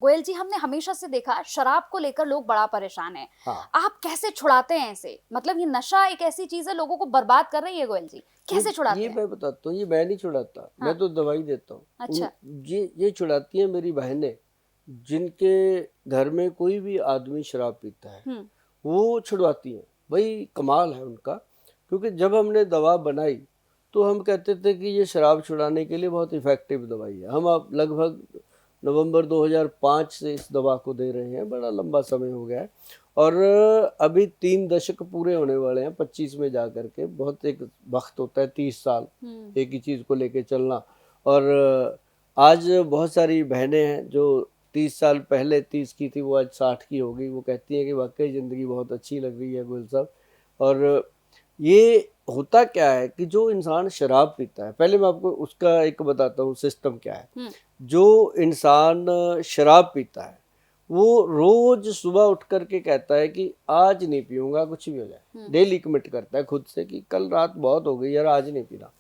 गोयल जी, हमने हमेशा से देखा शराब को लेकर लोग बड़ा परेशान हैं। हाँ, आप कैसे छुड़ाते हैं इसे? मतलब ये नशा एक ऐसी चीज है लोगों को बर्बाद कर रही है गोयल जी, कैसे छुड़ाते ये हैं? मैं बताता हूँ, ये मैं नहीं छुड़ाता, हाँ। मैं तो दवाई देता हूँ। अच्छा। ये छुड़ाती हैं मेरी बहनें, जिनके घर में कोई भी आदमी शराब पीता है, हम्म। वो छुड़वाती हैं। भाई कमाल है उनका, क्योंकि जब हमने दवा बनाई तो हम कहते थे कि ये शराब छुड़ाने के लिए बहुत इफ़ेक्टिव दवाई है। हम अब लगभग नवंबर 2005 से इस दवा को दे रहे हैं, बड़ा लंबा समय हो गया है। और अभी 3 दशक पूरे होने वाले हैं 25 में जा कर के। बहुत एक वक्त होता है 30 साल एक ही चीज़ को लेके चलना। और आज बहुत सारी बहनें हैं जो 30 साल पहले 30 की थी, वो आज 60 की हो गई। वो कहती हैं कि वाकई ज़िंदगी बहुत अच्छी लग रही है गोयल साहब। और ये होता क्या है कि जो इंसान शराब पीता है, पहले मैं आपको उसका एक बताता हूँ सिस्टम क्या है। जो इंसान शराब पीता है वो रोज सुबह उठ करके कहता है कि आज नहीं पीऊंगा, कुछ भी हो जाए। डेली कमिट करता है खुद से कि कल रात बहुत हो गई यार, आज नहीं पीना।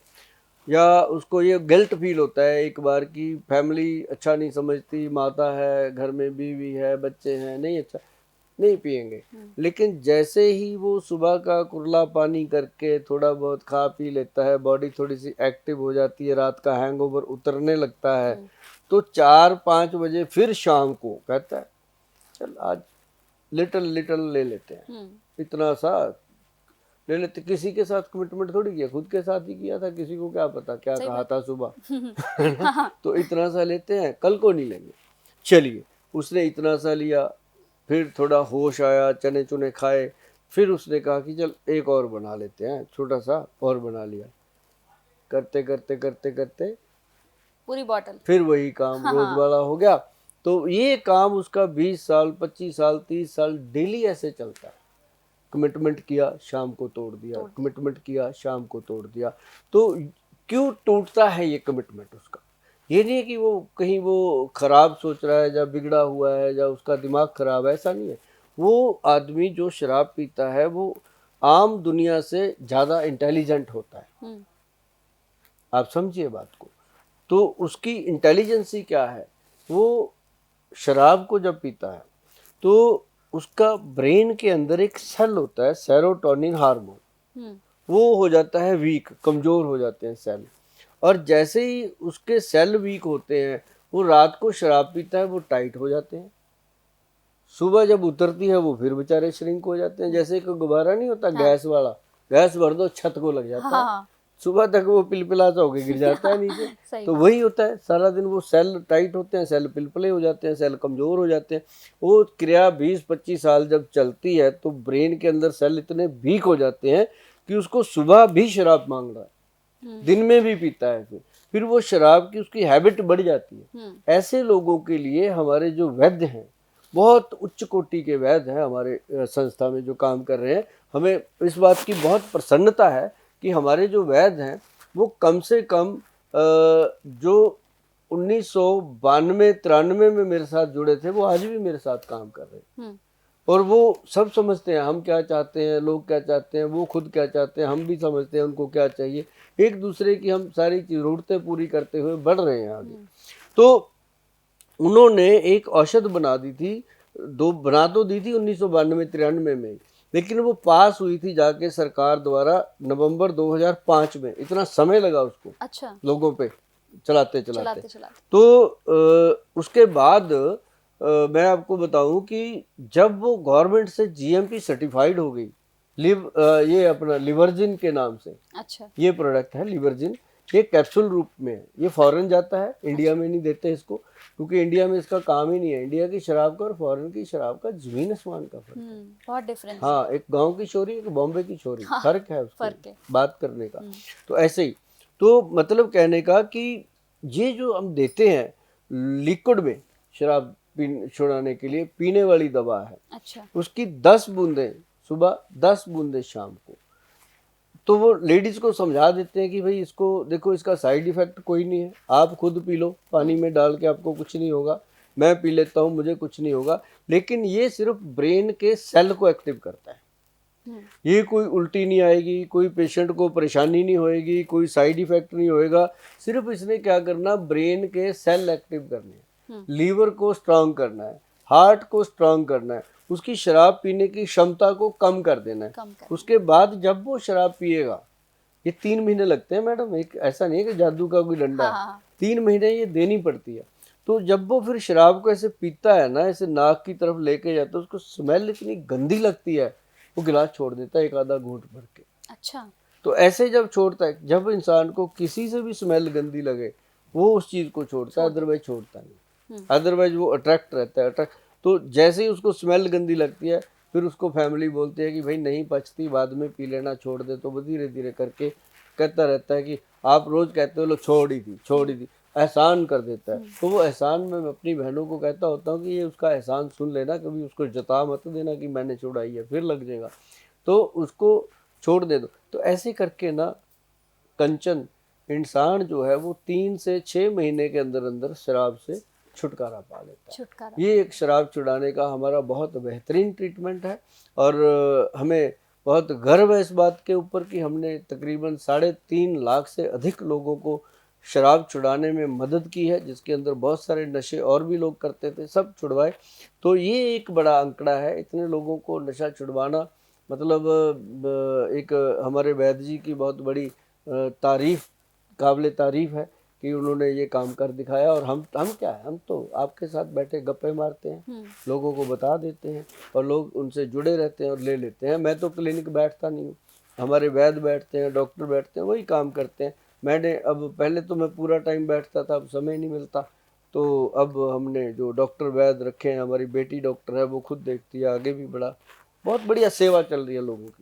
या उसको ये गिल्ट फील होता है एक बार कि फैमिली अच्छा नहीं समझती, माता है घर में, बीवी है, बच्चे हैं, नहीं अच्छा, नहीं पिएंगे। लेकिन जैसे ही वो सुबह का कुरला पानी करके थोड़ा बहुत खा पी लेता है, बॉडी थोड़ी सी एक्टिव हो जाती है, रात का हैंगओवर उतरने लगता है, तो 4-5 बजे फिर शाम को कहता है चल आज लिटल लिटल ले लेते हैं, इतना सा ले लेते। किसी के साथ कमिटमेंट थोड़ी किया, खुद के साथ ही किया था, किसी को क्या पता क्या कहा था सुबह। तो इतना सा लेते हैं, कल को नहीं लेंगे। चलिए, उसने इतना सा लिया, फिर थोड़ा होश आया, चने चुने खाए, फिर उसने कहा कि चल एक और बना लेते हैं, छोटा सा और बना लिया। करते करते करते करते पूरी बॉटल। फिर वही काम रोज वाला हो गया। तो ये काम उसका 20 साल 25 साल 30 साल डेली ऐसे चलता है। कमिटमेंट किया, शाम को तोड़ दिया, कमिटमेंट किया, शाम को तोड़ दिया। तो क्यों टूटता है ये कमिटमेंट उसका? ये नहीं है कि वो कहीं वो खराब सोच रहा है या बिगड़ा हुआ है या उसका दिमाग खराब है, ऐसा नहीं है। वो आदमी जो शराब पीता है वो आम दुनिया से ज़्यादा इंटेलिजेंट होता है। आप समझिए बात को। तो उसकी इंटेलिजेंसी क्या है, वो शराब को जब पीता है तो उसका ब्रेन के अंदर एक सेल होता है, सेरोटोनिन हार्मोन, वो हो जाता है वीक, कमज़ोर हो जाते हैं सेल। और जैसे ही उसके सेल वीक होते हैं, वो रात को शराब पीता है, वो टाइट हो जाते हैं। सुबह जब उतरती है वो फिर बेचारे श्रिंक हो जाते हैं। जैसे कोई गुब्बारा नहीं होता गैस वाला, गैस भर दो छत को लग जाता है, सुबह तक वो पिलपिला सा होकर गिर जाता है नीचे। तो वही होता है, सारा दिन वो सेल टाइट होते हैं, सेल पिलपिले हो जाते हैं, सेल कमज़ोर हो जाते हैं। वो क्रिया 20-25 साल जब चलती है तो ब्रेन के अंदर सेल इतने वीक हो जाते हैं कि उसको सुबह भी शराब मांग रहा है, दिन में भी पीता है। फिर वो शराब की उसकी हैबिट बढ़ जाती है। ऐसे लोगों के लिए हमारे जो वैद्य हैं, बहुत उच्च कोटि के वैद्य हैं हमारे संस्था में जो काम कर रहे हैं, हमें इस बात की बहुत प्रसन्नता है कि हमारे जो वैद्य हैं वो कम से कम जो 1992-93 में मेरे साथ जुड़े थे, वो आज भी मेरे साथ काम कर रहे हैं। और वो सब समझते हैं हम क्या चाहते हैं, लोग क्या चाहते हैं, वो खुद क्या चाहते हैं, हम भी समझते हैं उनको क्या चाहिए। एक दूसरे की हम सारी ज़रूरतें पूरी करते हुए बढ़ रहे हैं आगे। तो उन्होंने एक औषध बना दी थी, बना तो दी थी 1992-93 में, लेकिन वो पास हुई थी जाके सरकार द्वारा नवंबर 2005 में। इतना समय लगा उसको। अच्छा। लोगों पे चलाते चलाते। तो उसके बाद मैं आपको बताऊं कि जब वो गवर्नमेंट से जीएमपी सर्टिफाइड हो गई, ये अपना लिवर्जिन के नाम से। अच्छा। ये प्रोडक्ट है लिवर्जिन, ये कैप्सूल रूप में है, ये फॉरेन जाता है, इंडिया में नहीं देते इसको, क्योंकि इंडिया में इसका काम ही नहीं है। इंडिया की शराब का और फॉरेन की शराब का जमीन आसमान का फर्क है। बहुत डिफरेंस। हाँ, एक गांव की छोरी, एक बॉम्बे की छोरी, फर्क है उसको बात करने का। तो ऐसे ही, तो मतलब कहने का कि ये जो हम देते हैं लिक्विड में शराब छुड़ाने के लिए, पीने वाली दवा है। अच्छा। उसकी 10 बूंदें सुबह, 10 बूंदें शाम को। तो वो लेडीज को समझा देते हैं कि भाई इसको देखो, इसका साइड इफेक्ट कोई नहीं है, आप खुद पी लो पानी में डाल के, आपको कुछ नहीं होगा, मैं पी लेता हूँ मुझे कुछ नहीं होगा। लेकिन ये सिर्फ ब्रेन के सेल को एक्टिव करता है। ये कोई उल्टी नहीं आएगी, कोई पेशेंट को परेशानी नहीं होएगी, कोई साइड इफेक्ट नहीं होएगा। सिर्फ इसने क्या करना, ब्रेन के सेल एक्टिव करने हैं। लीवर को स्ट्रांग करना है, हार्ट को स्ट्रांग करना है, उसकी शराब पीने की क्षमता को कम कर देना है। कम कर। उसके बाद जब वो शराब पिएगा, ये 3 महीने लगते हैं मैडम, एक ऐसा नहीं है कि जादू का कोई डंडा है, हाँ 3 महीने ये देनी पड़ती है। तो जब वो फिर शराब को ऐसे पीता है ना, ऐसे नाक की तरफ लेके जाता है, उसको स्मेल इतनी गंदी लगती है, वो गिलास छोड़ देता है एक आधा घूंट भर के। अच्छा। तो ऐसे जब छोड़ता है, जब इंसान को किसी से भी स्मेल गंदी लगे, वो उस चीज को छोड़ता है, अदरवाइज छोड़ता नहीं। अदरवाइज वो अट्रैक्ट रहता है, अट्रैक्ट। तो जैसे ही उसको स्मेल गंदी लगती है, फिर उसको फैमिली बोलती है कि भाई नहीं पचती, बाद में पी लेना, छोड़ दे। तो वो धीरे धीरे करके कहता रहता है कि आप रोज कहते हो लो छोड़ ही दी, छोड़ ही दी, एहसान कर देता है। तो वो एहसान में मैं अपनी बहनों को कहता होता हूँ कि ये उसका एहसान सुन लेना, कभी उसको जता मत देना कि मैंने छुड़ाई है, फिर लग जाएगा, तो उसको छोड़ दे दो। तो ऐसे करके ना कंचन, इंसान जो है वो 3 से 6 महीने के अंदर अंदर शराब से छुटकारा पा लेता है। छुटकारा। ये एक शराब छुड़ाने का हमारा बहुत बेहतरीन ट्रीटमेंट है। और हमें बहुत गर्व है इस बात के ऊपर कि हमने तकरीबन 3.5 लाख से अधिक लोगों को शराब छुड़ाने में मदद की है, जिसके अंदर बहुत सारे नशे और भी लोग करते थे, सब छुड़वाए। तो ये एक बड़ा आंकड़ा है, इतने लोगों को नशा छुड़वाना। मतलब एक हमारे वैद्य जी की बहुत बड़ी तारीफ, काबिल तारीफ है कि उन्होंने ये काम कर दिखाया। और हम क्या है, हम तो आपके साथ बैठे गप्पे मारते हैं, लोगों को बता देते हैं, और लोग उनसे जुड़े रहते हैं और ले लेते हैं। मैं तो क्लिनिक बैठता नहीं हूँ, हमारे वैद्य बैठते हैं, डॉक्टर बैठते हैं, वही काम करते हैं। मैंने अब, पहले तो मैं पूरा टाइम बैठता था, अब समय नहीं मिलता। तो अब हमने जो डॉक्टर वैद्य रखे हैं, हमारी बेटी डॉक्टर है, वो खुद देखती है, आगे भी बड़ा बहुत बढ़िया सेवा चल रही है लोगों की।